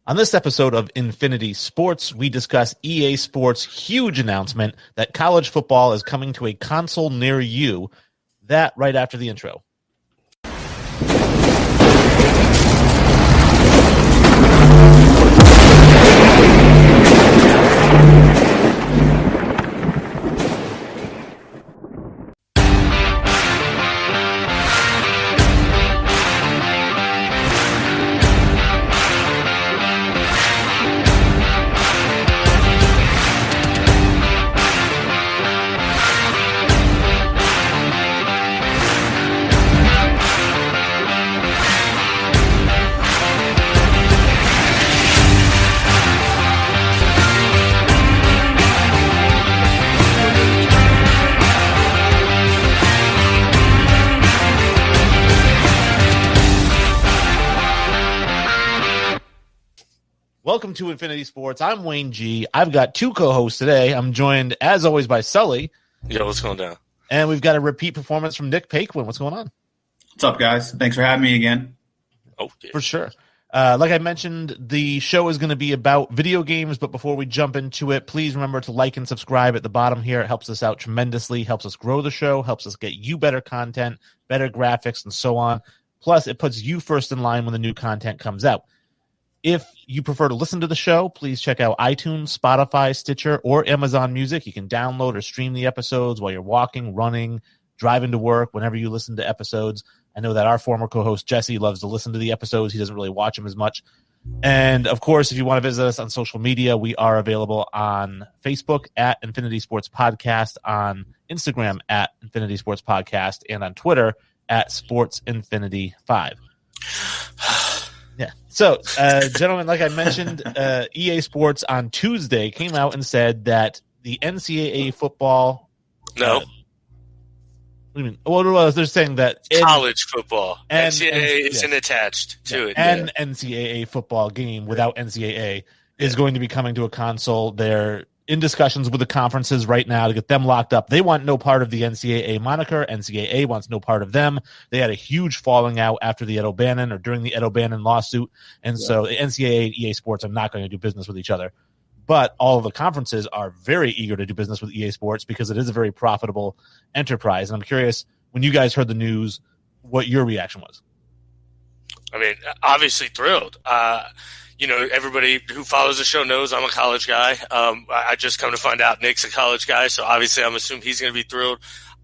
On this episode of Infinity Sports, we discuss EA Sports' huge announcement that college football is coming to a console near you. That right after the intro. Welcome to Infinity Sports. I'm Wayne G. I've got two co-hosts today. I'm joined, as always, by Sully. Yo, what's going down? And we've got a repeat performance from Nick Paquin. What's going on? What's up, guys? Thanks for having me again. Oh, yeah. For sure. Like I mentioned, the show is going to be about video games, but before we jump into it, please remember to like and subscribe at the bottom here. It helps us out tremendously, helps us grow the show, helps us get you better content, better graphics, and so on. Plus, it puts you first in line when the new content comes out. If you prefer to listen to the show, please check out iTunes, Spotify, Stitcher, or Amazon Music. You can download or stream the episodes while you're walking, running, driving to work, whenever you listen to episodes. I know that our former co-host, Jesse, loves to listen to the episodes. He doesn't really watch them as much. And, of course, if you want to visit us on social media, we are available on Facebook at Infinity Sports Podcast, on Instagram at Infinity Sports Podcast, and on Twitter at SportsInfinity5. Yeah. So, gentlemen, like I mentioned, EA Sports on Tuesday came out and said that the NCAA football. No. What do you mean? Well, they're saying that college football. NCAA isn't attached to it. An NCAA football game without NCAA is going to be coming to a console. They're in discussions with the conferences right now to get them locked up. They want no part of the NCAA moniker. NCAA wants no part of them. They had a huge falling out after the Ed O'Bannon or during the Ed O'Bannon lawsuit. And so the NCAA and EA Sports are not going to do business with each other. But all of the conferences are very eager to do business with EA Sports because it is a very profitable enterprise. And I'm curious, when you guys heard the news, what your reaction was. I mean, obviously thrilled. Everybody who follows the show knows I'm a college guy. I just come to find out Nick's a college guy, so obviously I'm assuming he's going to be thrilled.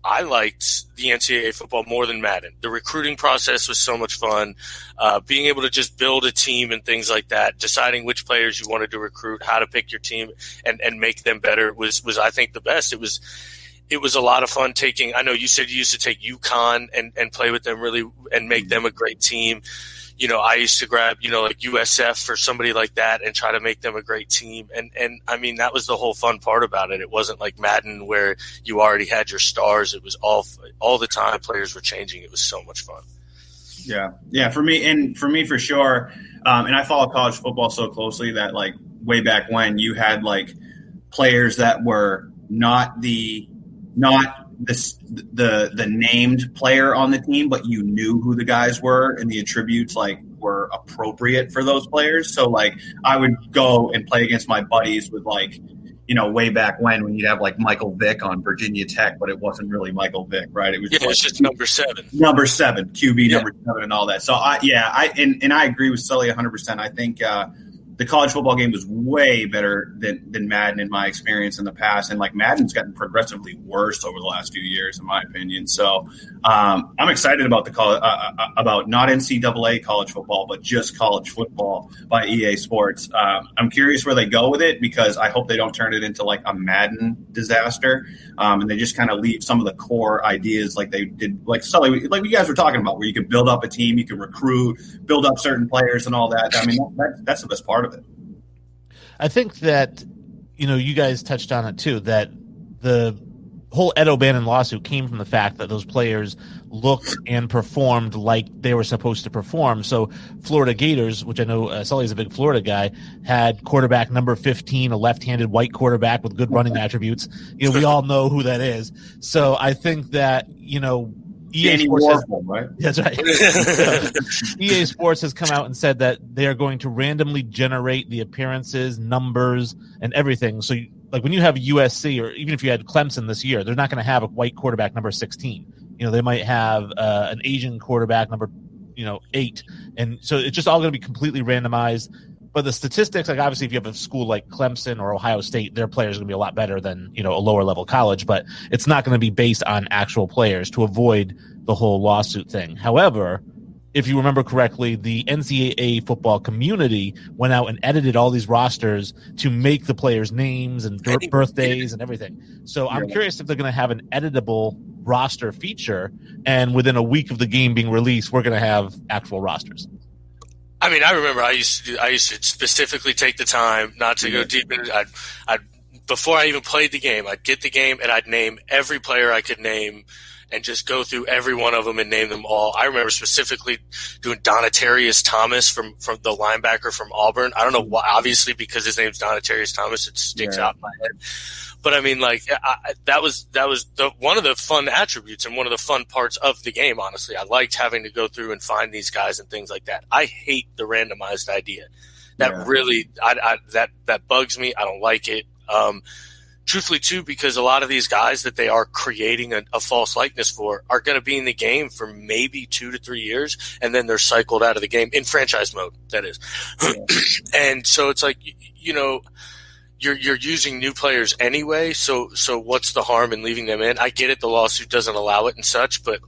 I liked the NCAA football more than Madden. The recruiting process was so much fun. Being able to just build a team and things like that, deciding which players you wanted to recruit, how to pick your team and make them better was I think the best. It was a lot of fun taking. I know you said you used to take UConn and play with them really and make them a great team. I used to grab, like USF or somebody like that and try to make them a great team. And I mean, that was the whole fun part about it. It wasn't like Madden where you already had your stars. It was all the time players were changing. It was so much fun. Yeah. For me, for sure. And I follow college football so closely that like way back when you had like players that were not the named player on the team, but you knew who the guys were and the attributes like were appropriate for those players. So like I would go and play against my buddies with like, way back when you'd have like Michael Vick on Virginia Tech, but it wasn't really Michael Vick, right? It was just number 7, QB number 7 and all that. So I agree with Sully 100%. I think, the college football game was way better than Madden in my experience in the past. And like Madden's gotten progressively worse over the last few years, in my opinion. So I'm excited about about not NCAA college football, but just college football by EA Sports. I'm curious where they go with it because I hope they don't turn it into like a Madden disaster. And they just kind of leave some of the core ideas like they did, like Sully, like you guys were talking about, where you could build up a team, you can recruit, build up certain players and all that. I mean, that's the best part of it. I think that, you guys touched on it too, that the whole Ed O'Bannon lawsuit came from the fact that those players looked and performed like they were supposed to perform. So Florida Gators, which I know Sully's a big Florida guy, had quarterback number 15, a left-handed white quarterback with good running attributes. We all know who that is. So I think that, EA Danny Sports Warhol, right? That's right. EA Sports has come out and said that they are going to randomly generate the appearances, numbers, and everything. So, like when you have USC, or even if you had Clemson this year, they're not going to have a white quarterback number 16. They might have an Asian quarterback number 8, and so it's just all going to be completely randomized. But the statistics, like obviously if you have a school like Clemson or Ohio State, their players are going to be a lot better than a lower level college, but it's not going to be based on actual players to avoid the whole lawsuit thing. However, if you remember correctly, the NCAA football community went out and edited all these rosters to make the players' names and birthdays and everything. So I'm curious if they're going to have an editable roster feature, and within a week of the game being released, we're going to have actual rosters. I mean, I remember I used to specifically take the time not to go deep into it. I'd before I even played the game, I'd get the game and I'd name every player I could name and just go through every one of them and name them all. I remember specifically doing Donatarius Thomas from the linebacker from Auburn. I don't know why, obviously because his name's Donatarius Thomas, it sticks out in my head. But I mean, like that was one of the fun attributes and one of the fun parts of the game. Honestly, I liked having to go through and find these guys and things like that. I hate the randomized idea. That really that bugs me. I don't like it. Truthfully, too, because a lot of these guys that they are creating a false likeness for are going to be in the game for maybe 2 to 3 years, and then they're cycled out of the game in franchise mode. That is, and so it's like You're using new players anyway, so what's the harm in leaving them in? I get it, the lawsuit doesn't allow it and such, but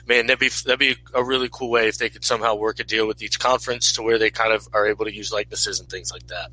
man, that'd be a really cool way if they could somehow work a deal with each conference to where they kind of are able to use likenesses and things like that.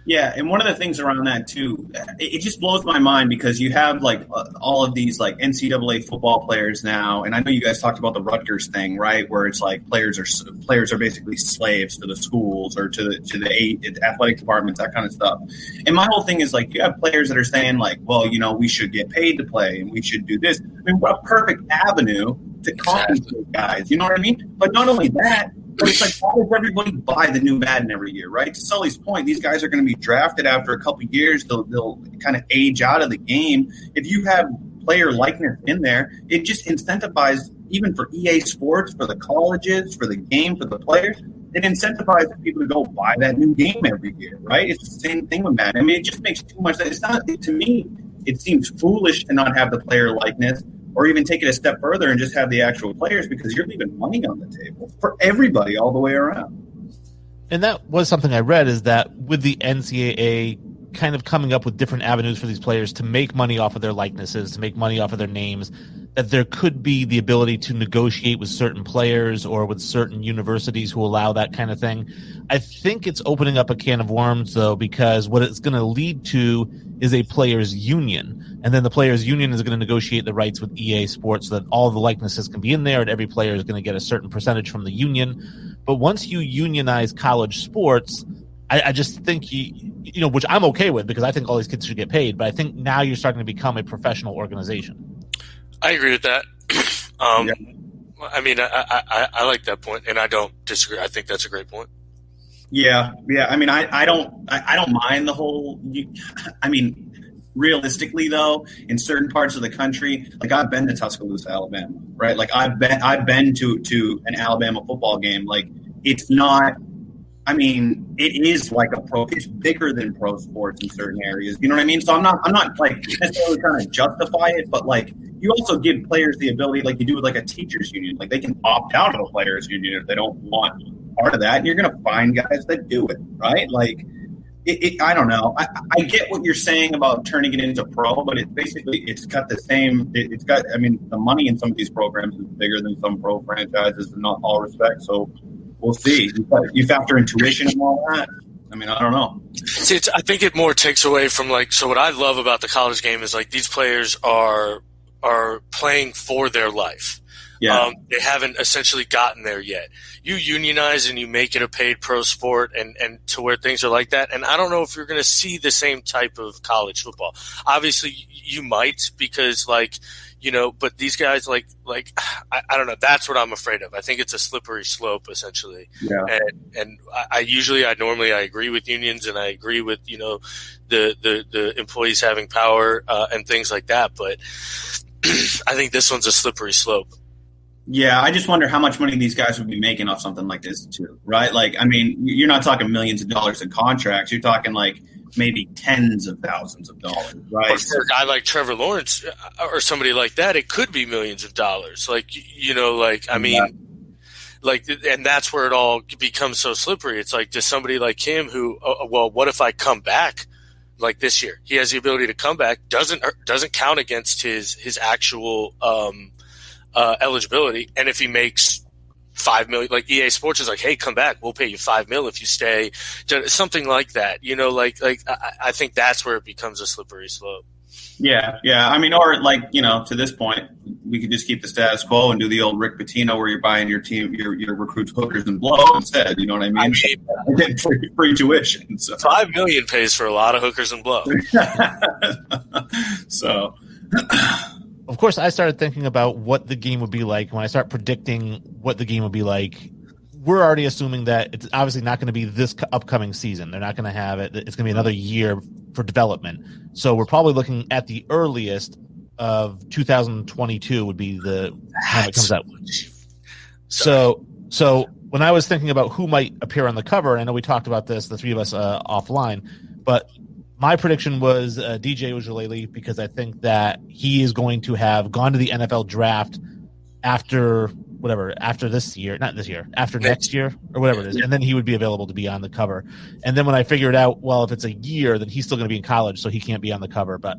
Yeah, and one of the things around that too, it just blows my mind because you have like all of these like NCAA football players now, and I know you guys talked about the Rutgers thing, right? Where it's like players are basically slaves to the schools or to the athletic departments, that kind of stuff. And my whole thing is like you have players that are saying like, well, we should get paid to play and we should do this. I mean, what a perfect avenue to compensate guys. You know what I mean? But not only that. But it's like, why does everybody buy the new Madden every year, right? To Sully's point, these guys are going to be drafted after a couple of years. They'll kind of age out of the game. If you have player likeness in there, it just incentivizes, even for EA Sports, for the colleges, for the game, for the players, it incentivizes people to go buy that new game every year, right? It's the same thing with Madden. I mean, it just makes too much sense. It's not, to me, it seems foolish to not have the player likeness, or even take it a step further and just have the actual players, because you're leaving money on the table for everybody all the way around. And that was something I read, is that with the NCAA kind of coming up with different avenues for these players to make money off of their likenesses, to make money off of their names, that there could be the ability to negotiate with certain players or with certain universities who allow that kind of thing. I think it's opening up a can of worms, though, because what it's going to lead to is a players' union. And then the players' union is going to negotiate the rights with EA Sports so that all the likenesses can be in there and every player is going to get a certain percentage from the union. But once you unionize college sports, I just think, which I'm okay with because I think all these kids should get paid, but I think now you're starting to become a professional organization. I agree with that. I mean, I like that point, and I don't disagree. I think that's a great point. Yeah. I mean, I don't mind the whole. I mean, realistically, though, in certain parts of the country, like I've been to Tuscaloosa, Alabama, right? Like I've been to an Alabama football game. Like it's not. I mean, it is like it's bigger than pro sports in certain areas. You know what I mean? So I'm not like necessarily trying to justify it, but like you also give players the ability, like you do with like a teachers union, like they can opt out of a players union if they don't want part of that. And you're going to find guys that do it, right? Like I don't know. I get what you're saying about turning it into pro, but it's got the same. It's got. I mean, the money in some of these programs is bigger than some pro franchises, in all respect. So. We'll see. You factor in tuition and all that. I mean, I don't know. See, I think it more takes away from so what I love about the college game is like these players are playing for their life. Yeah. They haven't essentially gotten there yet. You unionize and you make it a paid pro sport and to where things are like that. And I don't know if you're going to see the same type of college football. Obviously, you might because but these guys I don't know. That's what I'm afraid of. I think it's a slippery slope essentially. Yeah. And I normally agree with unions and I agree with, the employees having power and things like that. But I think this one's a slippery slope. Yeah, I just wonder how much money these guys would be making off something like this too, right? Like, I mean, you're not talking millions of dollars in contracts. You're talking like maybe tens of thousands of dollars, right? Or for a guy like Trevor Lawrence or somebody like that, it could be millions of dollars. Like, I mean, like, and that's where it all becomes so slippery. It's like, does somebody like him who, well, what if I come back like this year? He has the ability to come back, doesn't count against his actual eligibility. And if he makes $5 million, like EA Sports is like, hey, come back, we'll pay you $5 million if you stay, something like that. I think that's where it becomes a slippery slope. Yeah. I mean, or like, to this point, we could just keep the status quo and do the old Rick Pitino where you're buying your team, your recruits hookers and blow instead. You know what I mean? Free tuition. So. $5 million pays for a lot of hookers and blow. So. Of course, I started thinking about what the game would be like. When I start predicting what the game would be like, we're already assuming that it's obviously not going to be this upcoming season. They're not going to have it. It's going to be another year for development. So we're probably looking at the earliest of 2022 would be the time it comes out. So when I was thinking about who might appear on the cover, and I know we talked about this, the three of us offline, but my prediction was DJ Ojulele, because I think that he is going to have gone to the NFL draft after next year, or whatever it is, and then he would be available to be on the cover. And then when I figured out, well, if it's a year, then he's still going to be in college, so he can't be on the cover. But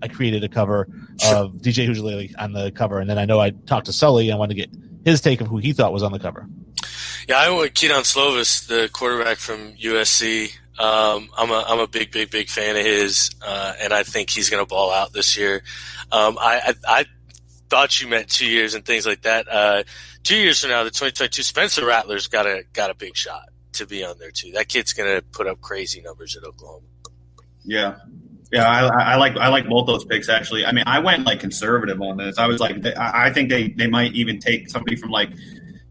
I created a cover of DJ Ojulele on the cover, and then I know I talked to Sully. I wanted to get his take of who he thought was on the cover. Yeah, I went with Keaton Slovis, the quarterback from USC. I'm a big fan of his, and I think he's going to ball out this year. I thought you meant 2 years and things like that. 2 years from now, the 2022 Spencer Rattler's got a big shot to be on there too. That kid's going to put up crazy numbers at Oklahoma. Yeah. I like both those picks actually. I mean, I went like conservative on this. I was like, I think they might even take somebody from like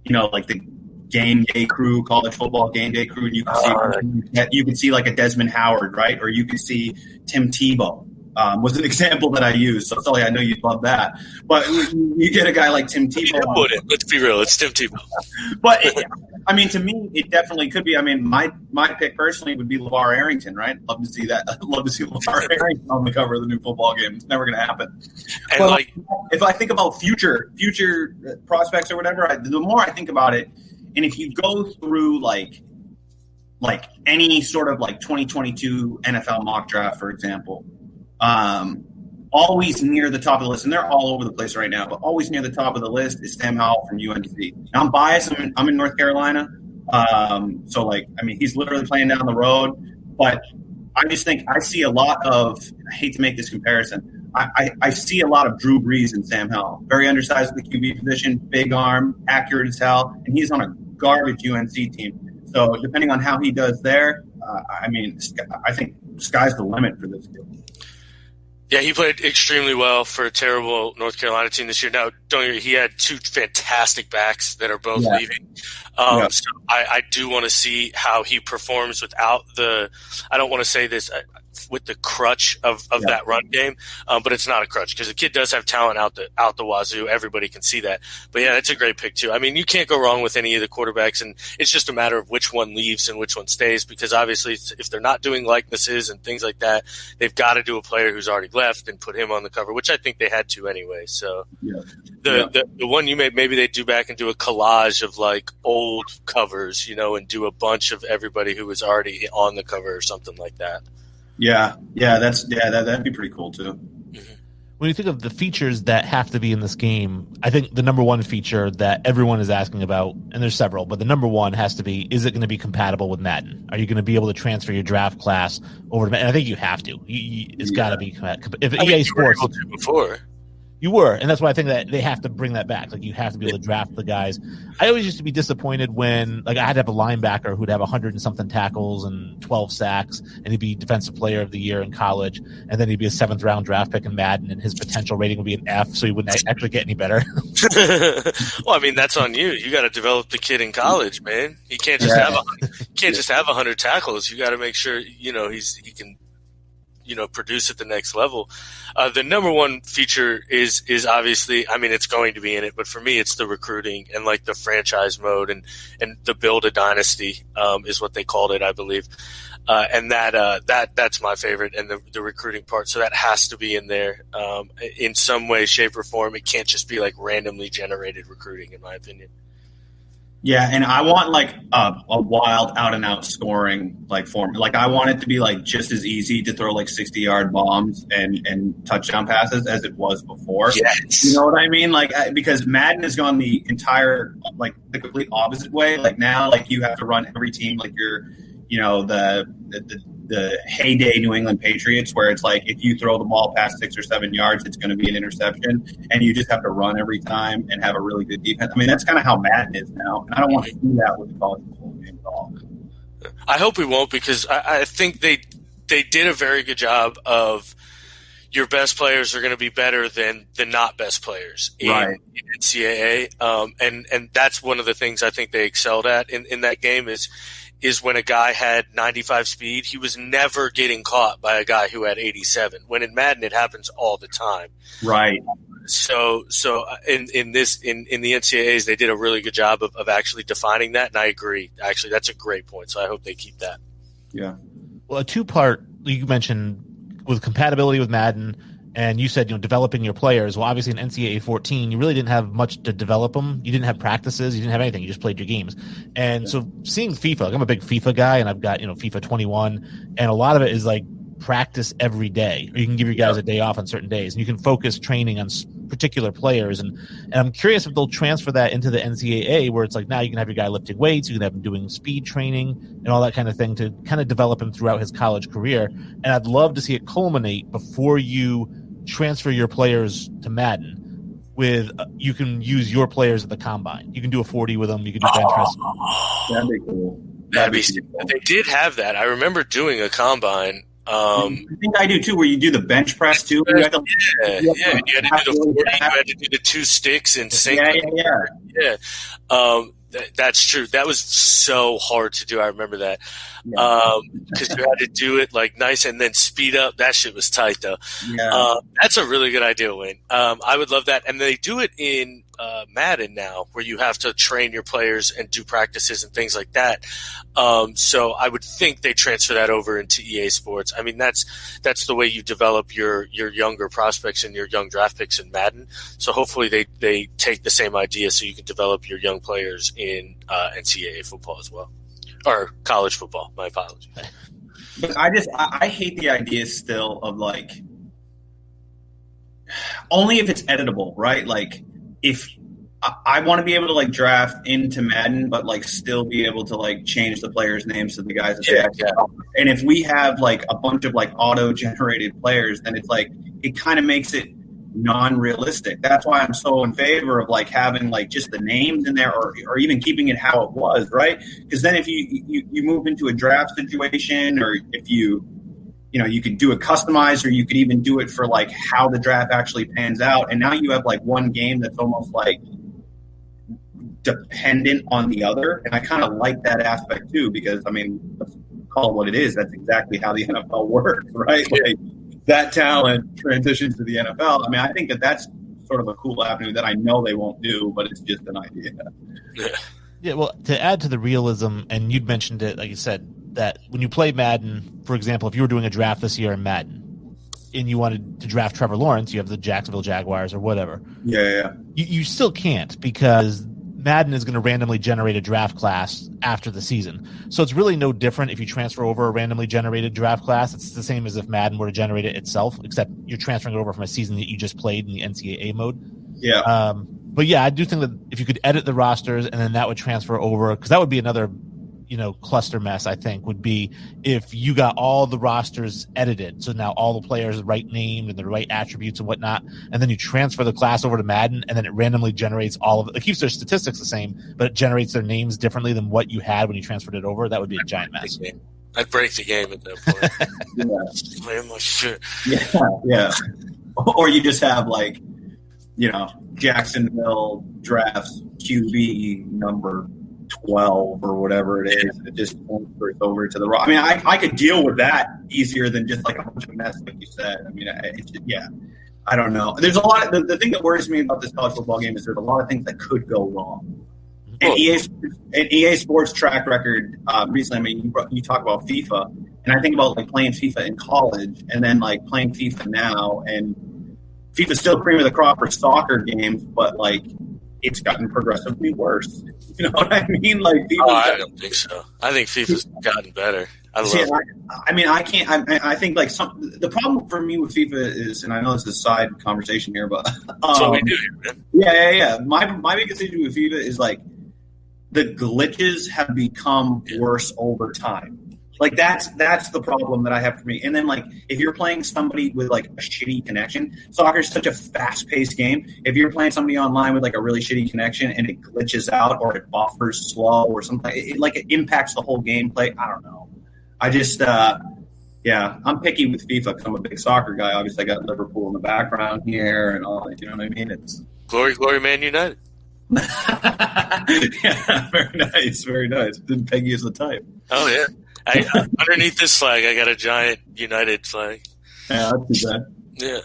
the game day crew, college football game day crew. You can see like a Desmond Howard, right? Or you can see Tim Tebow. Was an example that I used. So, Sully, I know you'd love that. But you get a guy like Tim Tebow. Let's be real. It's Tim Tebow. But, to me, it definitely could be. I mean, my pick personally would be LeVar Arrington, right? Love to see that. Love to see LeVar Arrington on the cover of the new football game. It's never going to happen. And but if I think about future prospects or whatever, the more I think about it, and if you go through like any sort of like 2022 NFL mock draft, for example, always near the top of the list, and they're all over the place right now, but always near the top of the list is Sam Howell from UNC. Now, I'm biased. I'm in North Carolina. He's literally playing down the road, but I just think I see a lot of – I hate to make this comparison. I see a lot of Drew Brees and Sam Howell. Very undersized at the QB position, big arm, accurate as hell, and he's on a garbage UNC team. So depending on how he does there, I think sky's the limit for this kid. Yeah, he played extremely well for a terrible North Carolina team this year. Now, he had two fantastic backs that are both leaving. So I do want to see how he performs without I don't want to say this with the crutch of that run game, but it's not a crutch because the kid does have talent out the wazoo. Everybody can see that. But yeah, it's a great pick too. I mean, you can't go wrong with any of the quarterbacks, and it's just a matter of which one leaves and which one stays, because obviously if they're not doing likenesses and things like that, they've got to do a player who's already left and put him on the cover, which I think they had to anyway. So the one you maybe they do back and do a collage of like old covers, and do a bunch of everybody who was already on the cover or something like that. That'd be pretty cool too. Mm-hmm. When you think of the features that have to be in this game, I think the number one feature that everyone is asking about, and there's several, but the number one has to be, is it going to be compatible with Madden? Are you going to be able to transfer your draft class over to Madden? And I think you have to. It's got to be compatible. If EA Sports before. You were, and that's why I think that they have to bring that back. Like, you have to be able to draft the guys. I always used to be disappointed when, like, I had to have a linebacker who'd have 100 and something tackles and 12 sacks, and he'd be defensive player of the year in college, and then he'd be a 7th round draft pick in Madden, and his potential rating would be an F, so he wouldn't actually get any better. Well, I mean, that's on you. You got to develop the kid in college, man. He can't just have 100 tackles. You got to make sure he can produce at the next level. The number one feature is obviously, I mean, it's going to be in it, but for me, it's the recruiting and like the franchise mode and the build a dynasty is what they called it, I believe. And that's my favorite, and the recruiting part. So that has to be in there in some way, shape, or form. It can't just be like randomly generated recruiting, in my opinion. Yeah, and I want like a wild out and out scoring like form. Like I want it to be like just as easy to throw like 60-yard bombs and touchdown passes as it was before. Yes. You know what I mean? Like because Madden has gone the entire like the complete opposite way. Like now like you have to run every team like you're the heyday New England Patriots, where it's like if you throw the ball past 6 or 7 yards, it's going to be an interception, and you just have to run every time and have a really good defense. I mean, that's kind of how Madden is now, and I don't want to do that with the college football game at all. I hope we won't, because I think they did a very good job of your best players are going to be better than the not best players in NCAA, and that's one of the things I think they excelled at in that game is when a guy had 95 speed, he was never getting caught by a guy who had 87. When in Madden, it happens all the time. Right. So in the NCAAs, they did a really good job of actually defining that, and I agree. Actually, that's a great point. So I hope they keep that. Yeah. Well, a two-part you mentioned with compatibility with Madden. And you said, developing your players. Well, obviously in NCAA 14, you really didn't have much to develop them. You didn't have practices. You didn't have anything. You just played your games. And so seeing FIFA, like I'm a big FIFA guy, and I've got, FIFA 21, and a lot of it is like practice every day, or you can give your guys a day off on certain days, and you can focus training on particular players. And I'm curious if they'll transfer that into the NCAA, where it's like now you can have your guy lifting weights, you can have him doing speed training and all that kind of thing to kind of develop him throughout his college career. And I'd love to see it culminate before you transfer your players to Madden with you can use your players at the combine. You can do a 40 with them. You can do bench press. That'd be cool. They did have that. I remember doing a combine. I think I do too, where you do the bench press too. You had to, you had to do the 40. You had to do the 2 sticks and sync. Yeah. That's true. That was so hard to do. I remember that because you had to do it like nice and then speed up. That shit was tight though. Yeah. That's a really good idea, Wayne. I would love that. And they do it in Madden now, where you have to train your players and do practices and things like that. So I would think they transfer that over into EA Sports. I mean, that's the way you develop your younger prospects and your young draft picks in Madden. So hopefully they take the same idea so you can develop your young players in NCAA football as well, or college football. My apologies. But I hate the idea still of like only if it's editable, right? Like if I want to be able to like draft into Madden, but like still be able to like change the players' names to the guys that they actually are. And if we have like a bunch of like auto-generated players, then it's like it kind of makes it non-realistic. That's why I'm so in favor of like having like just the names in there, or even keeping it how it was, right? Because then if you move into a draft situation, or if you could do it customized, or you could even do it for like how the draft actually pans out. And now you have like one game that's almost like dependent on the other. And I kind of like that aspect too, because I mean, let's call it what it is. That's exactly how the NFL works, right? Like that talent transitions to the NFL. I mean, I think that's sort of a cool avenue that I know they won't do, but it's just an idea. Yeah, well, to add to the realism, and you'd mentioned it, like you said, that when you play Madden, for example, if you were doing a draft this year in Madden and you wanted to draft Trevor Lawrence, you have the Jacksonville Jaguars or whatever. Yeah. You still can't, because Madden is going to randomly generate a draft class after the season. So it's really no different if you transfer over a randomly generated draft class. It's the same as if Madden were to generate it itself, except you're transferring it over from a season that you just played in the NCAA mode. Yeah. But yeah, I do think that if you could edit the rosters and then that would transfer over, because that would be another cluster mess, I think, would be if you got all the rosters edited. So now all the players are the right name and the right attributes and whatnot. And then you transfer the class over to Madden, and then it randomly generates all of it. It keeps their statistics the same, but it generates their names differently than what you had when you transferred it over. That would be a giant mess. I'd break the game at that point. Slam my shit. Yeah. Or you just have like, Jacksonville drafts QB number 12 or whatever it is. It just transfers over to the raw. I mean, I could deal with that easier than just like a bunch of mess, like you said. I mean, I don't know. There's a lot of the thing that worries me about this college football game is there's a lot of things that could go wrong. And EA Sports track record recently. I mean, you talk about FIFA, and I think about like playing FIFA in college, and then like playing FIFA now, and FIFA's still cream of the crop for soccer games, but like it's gotten progressively worse. You know what I mean? Like, I don't think so. I think FIFA's gotten better. I think like the problem for me with FIFA is, and I know this is a side conversation here, but that's what we do here, man. Yeah. My biggest issue with FIFA is like the glitches have become worse over time. Like that's the problem that I have for me. And then like if you're playing somebody with like a shitty connection, soccer is such a fast-paced game. If you're playing somebody online with like a really shitty connection and it glitches out or it buffers slow or something, it impacts the whole gameplay. I don't know. I just I'm picky with FIFA because I'm a big soccer guy. Obviously, I got Liverpool in the background here and all that. You know what I mean? It's glory, Man United. Yeah, very nice. Didn't peg you as the type. Oh yeah. Underneath this flag, I got a giant United flag. Yeah, that's too bad. Yeah.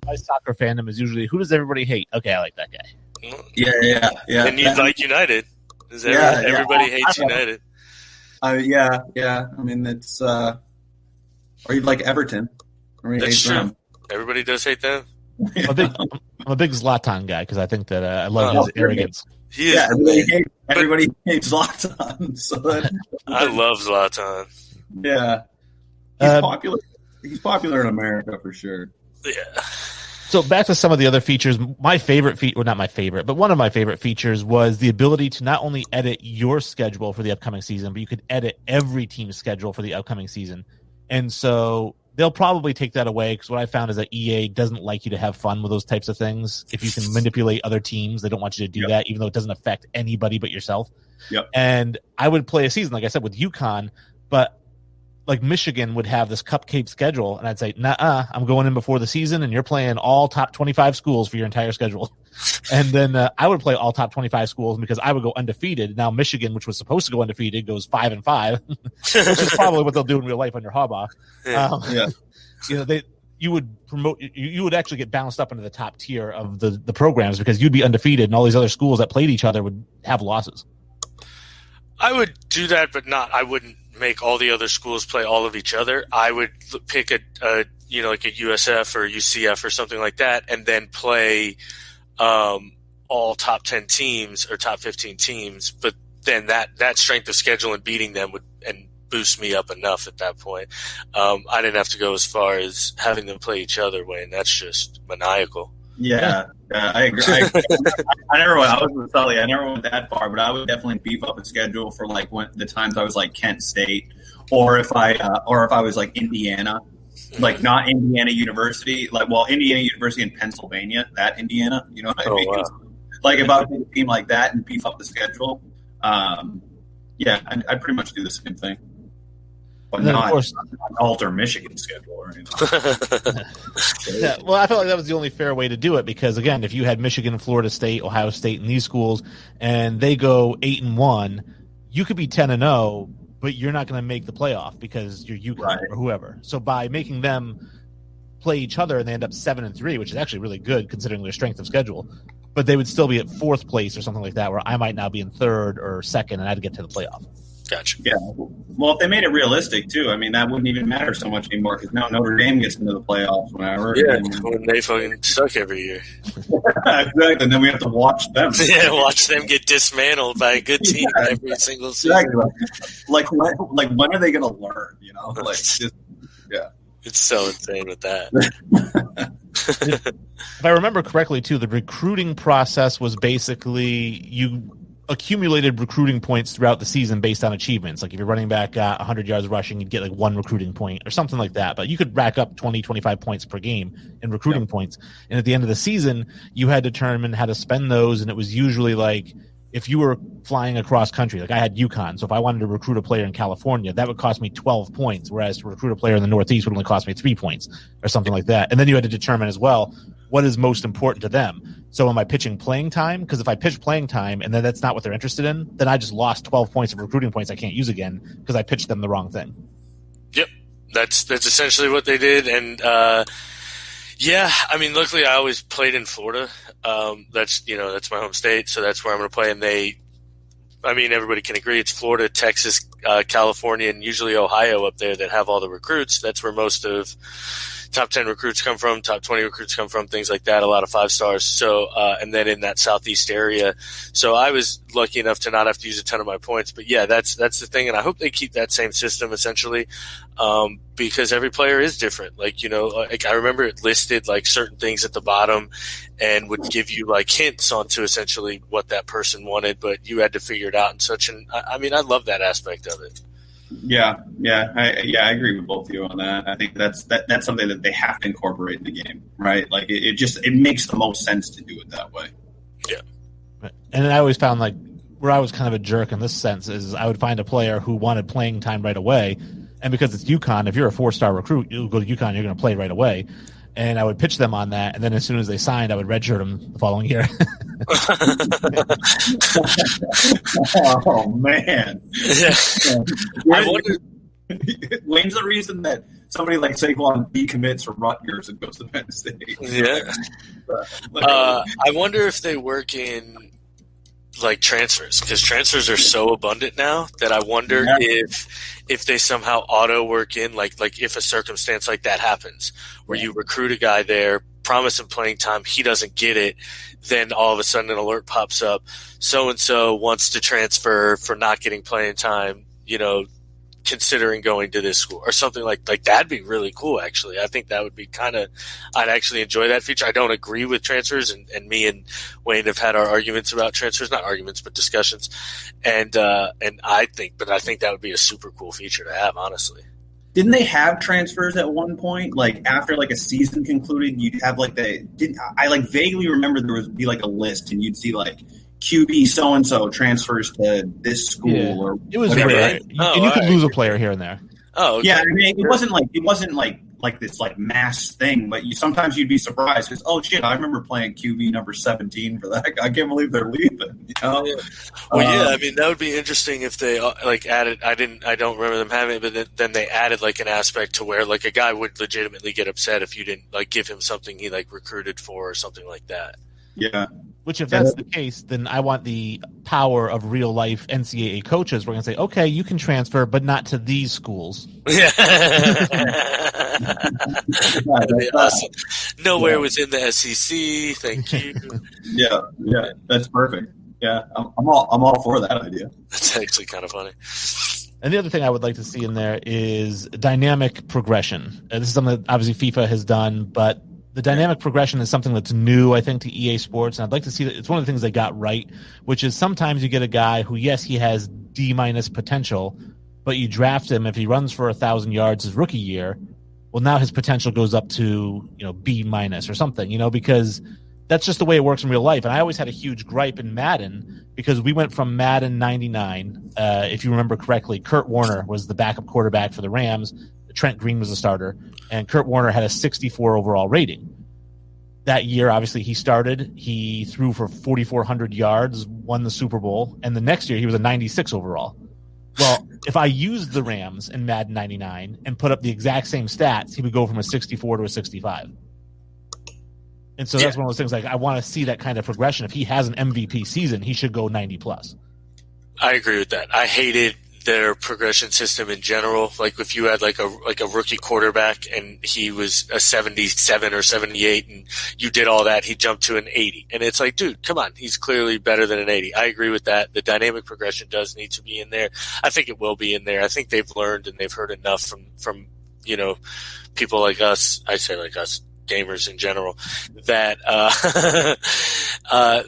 My soccer fandom is usually, who does everybody hate? Okay, I like that guy. Yeah. And you like United. Everybody hates United. Yeah. I mean, it's or you'd like Everton. That's true. Them. Everybody does hate them. I'm a big Zlatan guy because I think that I love his arrogance. Everybody hates Zlatan. So I love Zlatan. Yeah, he's popular. He's popular in America for sure. Yeah. So back to some of the other features. My favorite not my favorite, but one of my favorite features was the ability to not only edit your schedule for the upcoming season, but you could edit every team's schedule for the upcoming season. And so they'll probably take that away because what I found is that EA doesn't like you to have fun with those types of things. If you can manipulate other teams, they don't want you to do that, even though it doesn't affect anybody but yourself. Yep. And I would play a season, like I said, with UConn, but like Michigan would have this cupcake schedule, and I'd say, nah, I'm going in before the season, and you're playing all top 25 schools for your entire schedule. And then I would play all top 25 schools because I would go undefeated. Now Michigan, which was supposed to go undefeated, goes 5-5, which is probably what they'll do in real life under Harbaugh. You would promote. You would actually get bounced up into the top tier of the programs because you'd be undefeated, and all these other schools that played each other would have losses. I would do that, but I wouldn't make all the other schools play all of each other. I would pick like a USF or UCF or something like that, and then play all top 10 teams or top 15 teams. But then that strength of schedule and beating them would boost me up enough at that point. I didn't have to go as far as having them play each other, Wayne. That's just maniacal. Yeah, I agree. I never went that far, but I would definitely beef up a schedule for like the times I was like Kent State, or if I was like Indiana, like not Indiana University, Indiana University in Pennsylvania, that Indiana, you know what I mean? Wow. Like if I would take a team like that and beef up the schedule, I'd pretty much do the same thing. But not, of course, not alter Michigan's schedule or anything. Yeah, well, I felt like that was the only fair way to do it because, again, if you had Michigan, Florida State, Ohio State, and these schools, and they go 8-1, you could be 10-0, but you're not going to make the playoff because you're UConn or whoever. So by making them play each other and they end up 7-3, which is actually really good considering their strength of schedule, but they would still be at fourth place or something like that, where I might now be in third or second, and I'd get to the playoff. Gotcha. Yeah. Well, if they made it realistic too, I mean, that wouldn't even matter so much anymore because now Notre Dame gets into the playoffs whenever. Yeah, when they fucking suck every year. Exactly. And then we have to watch them. Yeah, watch them get dismantled by a good team every single season. Exactly. Like when are they going to learn? You know, It's so insane with that. If I remember correctly, too, the recruiting process was basically you accumulated recruiting points throughout the season based on achievements. Like if you're running back 100 yards rushing, you'd get like one recruiting point or something like that. But you could rack up 20, 25 points per game in recruiting points. And at the end of the season, you had to determine how to spend those. And it was usually like if you were flying across country, like I had UConn. So if I wanted to recruit a player in California, that would cost me 12 points. Whereas to recruit a player in the Northeast would only cost me 3 points or something like that. And then you had to determine as well, what is most important to them. So am I pitching playing time? Because if I pitch playing time and then that's not what they're interested in, then I just lost 12 points of recruiting points I can't use again because I pitched them the wrong thing. Yep. That's essentially what they did. And, yeah, I mean, luckily I always played in Florida. That's my home state. So that's where I'm going to play. And everybody can agree it's Florida, Texas, California, and usually Ohio up there that have all the recruits. That's where most of top 10 recruits come from, top 20 recruits come from, things like that, a lot of 5 stars. So, and then in that southeast area. So I was lucky enough to not have to use a ton of my points. But yeah, that's the thing. And I hope they keep that same system essentially, because every player is different. Like, I remember it listed like certain things at the bottom and would give you like hints onto essentially what that person wanted, but you had to figure it out and such. And I love that aspect of it. Yeah, I agree with both of you on that. I think that's something that they have to incorporate in the game, right? Like it makes the most sense to do it that way. Yeah. And then I always found like where I was kind of a jerk in this sense is I would find a player who wanted playing time right away, and because it's UConn, if you're a 4-star recruit, you'll go to UConn, you're going to play right away. And I would pitch them on that, and then as soon as they signed, I would redshirt them the following year. Oh man! I wonder. Wayne's the reason that somebody like Saquon decommits from Rutgers and goes to Penn State. Yeah. I wonder if they work in like transfers, because transfers are so abundant now that I wonder if they somehow auto work in like if a circumstance like that happens where you recruit a guy there, promise him playing time, he doesn't get it, then all of a sudden an alert pops up, so and so wants to transfer for not getting playing time, considering going to this school or something like that'd be really cool. Actually, I think that would be I'd actually enjoy that feature. I don't agree with transfers, and me and Wayne have had our arguments about transfers, not arguments, but discussions. And I think that would be a super cool feature to have, honestly. Didn't they have transfers at one point? Like after like a season concluded, you'd have like I like vaguely remember there would be like a list and you'd see like QB so-and-so transfers to this school or it was whatever. rare. And you could lose a player here and there. Oh, okay. Yeah. I mean, it wasn't like this like mass thing, but sometimes you'd be surprised because, oh shit, I remember playing QB number 17 for that. I can't believe they're leaving. Well, yeah, that would be interesting if they like added. I don't remember them having it, but then they added like an aspect to where like a guy would legitimately get upset if you didn't like give him something he like recruited for or something like that. Yeah. Which, if that's the case, then I want the power of real life NCAA coaches. We're going to say, okay, you can transfer, but not to these schools. Yeah. That'd be awesome. Nowhere within the SEC. Thank you. Yeah, that's perfect. Yeah, I'm all for that idea. That's actually kind of funny. And the other thing I would like to see in there is dynamic progression. This is something that obviously FIFA has done, but the dynamic progression is something that's new, I think, to EA Sports, and I'd like to see that. It's one of the things they got right, which is sometimes you get a guy who, yes, he has D- potential, but you draft him if he runs for 1,000 yards his rookie year. Well, now his potential goes up to B- or something, because that's just the way it works in real life. And I always had a huge gripe in Madden because we went from Madden 99, if you remember correctly, Kurt Warner was the backup quarterback for the Rams. Trent Green was the starter, and Kurt Warner had a 64 overall rating. That year, obviously, he started. He threw for 4,400 yards, won the Super Bowl, and the next year he was a 96 overall. Well, if I used the Rams in Madden 99 and put up the exact same stats, he would go from a 64 to a 65. And so that's one of those things, like, I want to see that kind of progression. If he has an MVP season, he should go 90+. I agree with that. I hated their progression system in general. Like if you had like a rookie quarterback and he was a 77 or 78 and you did all that, he jumped to an 80. And it's like, dude, come on. He's clearly better than an 80. I agree with that. The dynamic progression does need to be in there. I think it will be in there. I think they've learned and they've heard enough from people like us. I say like us, gamers in general, that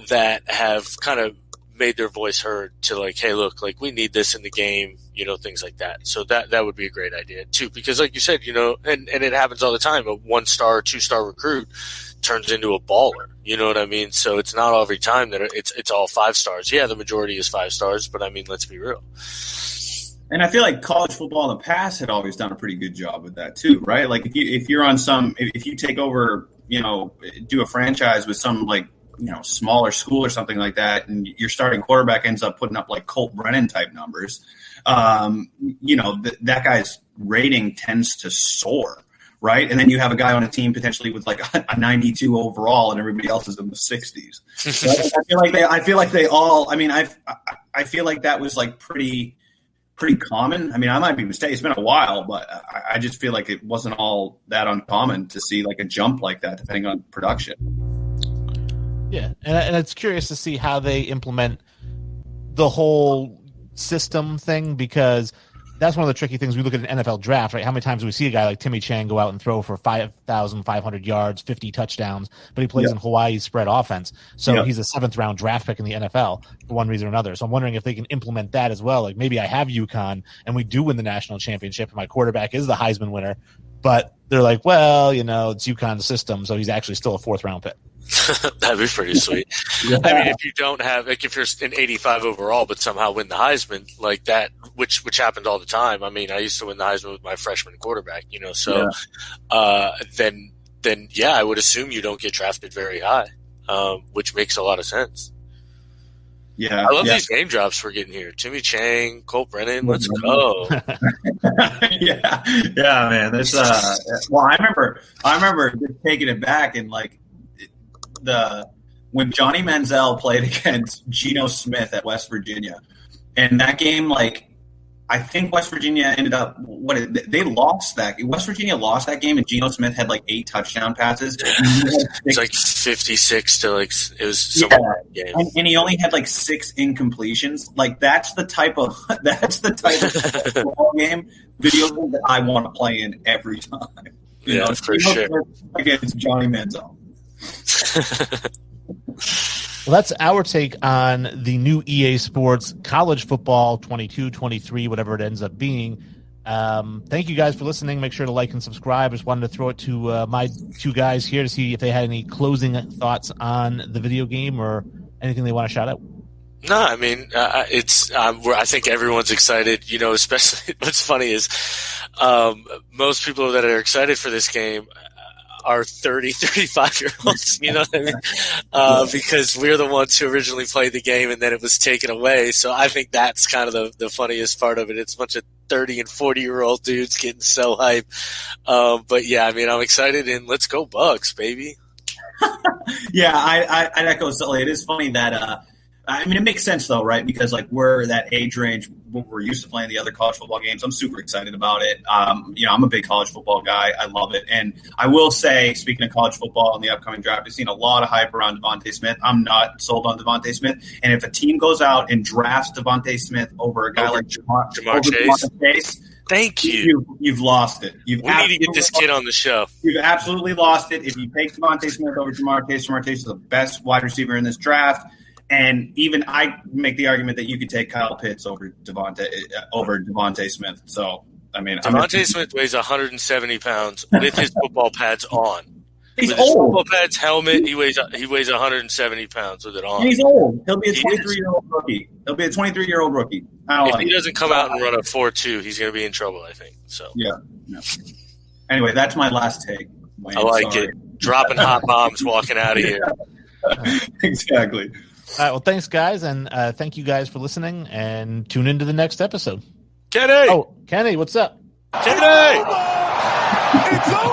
that have kind of made their voice heard to like, hey, look, like we need this in the game, things like that. So that would be a great idea too, because like you said, and it happens all the time. A 1-star, 2-star recruit turns into a baller. You know what I mean? So it's not every time that it's all 5 stars. Yeah, the majority is 5 stars, but I mean, let's be real. And I feel like college football in the past had always done a pretty good job with that too, right? Like if you're on if you take over do a franchise with some like, smaller school or something like that, and your starting quarterback ends up putting up like Colt Brennan type numbers, that guy's rating tends to soar, right? And then you have a guy on a team potentially with like a 92 overall, and everybody else is in the 60s. So I feel like they all. I mean, I feel like that was like pretty common. I mean, I might be mistaken. It's been a while, but I just feel like it wasn't all that uncommon to see like a jump like that, depending on production. Yeah, and it's curious to see how they implement the whole system thing, because that's one of the tricky things. We look at an NFL draft, right? How many times do we see a guy like Timmy Chang go out and throw for 5,500 yards, 50 touchdowns, but he plays in Hawaii's spread offense. So he's a 7th-round draft pick in the NFL for one reason or another. So I'm wondering if they can implement that as well. Like maybe I have UConn and we do win the national championship and my quarterback is the Heisman winner, but they're like, well, it's UConn's system, so he's actually still a 4th-round pick. That'd be pretty sweet. Yeah. I mean, if you don't have, like, if you're an 85 overall, but somehow win the Heisman like that, which happened all the time. I mean, I used to win the Heisman with my freshman quarterback, so then I would assume you don't get drafted very high, which makes a lot of sense. Yeah, I love these name drops we're getting here. Timmy Chang, Colt Brennan, let's go. yeah, man. That's well, I remember just taking it back and like when Johnny Manziel played against Geno Smith at West Virginia, and that game, like, I think West Virginia ended up they lost that. West Virginia lost that game, and Geno Smith had like 8 touchdown passes. It's like 56 to like it was game. And he only had like 6 incompletions. Like that's the type of football game video game that I want to play in every time. For sure. Against Johnny Manziel. Well, that's our take on the new EA Sports College Football 22-23, whatever it ends up being. Thank you guys for listening. Make sure to like and subscribe. Just wanted to throw it to my 2 guys here to see if they had any closing thoughts on the video game or anything they want to shout out. No, I mean, I think everyone's excited, especially what's funny is most people that are excited for this game are 30, 35-year-olds, you know what I mean? Because we're the ones who originally played the game and then it was taken away. So I think that's kind of the funniest part of it. It's a bunch of 30 and 40-year-old dudes getting so hype. But yeah, I mean, I'm excited and let's go Bucks, baby. Yeah, I'd echo Sully. It is funny that I mean, it makes sense though, right? Because like we're that age range, we're used to playing the other college football games. I'm super excited about it. I'm a big college football guy. I love it. And I will say, speaking of college football and the upcoming draft, I've seen a lot of hype around Devontae Smith. I'm not sold on Devontae Smith. And if a team goes out and drafts Devontae Smith over a guy like Jamar Chase, thank you. You've lost it. We need to get this kid on the show. You've absolutely lost it. If you take Devontae Smith over Jamar Chase is the best wide receiver in this draft. And even I make the argument that you could take Kyle Pitts over Devontae Smith. So, I mean, Devontae Smith weighs 170 pounds with his football pads on. He's with old. His football pads, helmet, he weighs 170 pounds with it on. And he's old. He'll be a 23-year-old rookie. If he doesn't come out and run a 4.2, he's going to be in trouble, I think. So yeah. Anyway, that's my last take. Wayne, I like it. Dropping hot bombs, walking out of here. Exactly. All right, well, thanks, guys, and thank you guys for listening, and tune into the next episode. Kenny! Oh, Kenny, what's up? Kenny! It's over!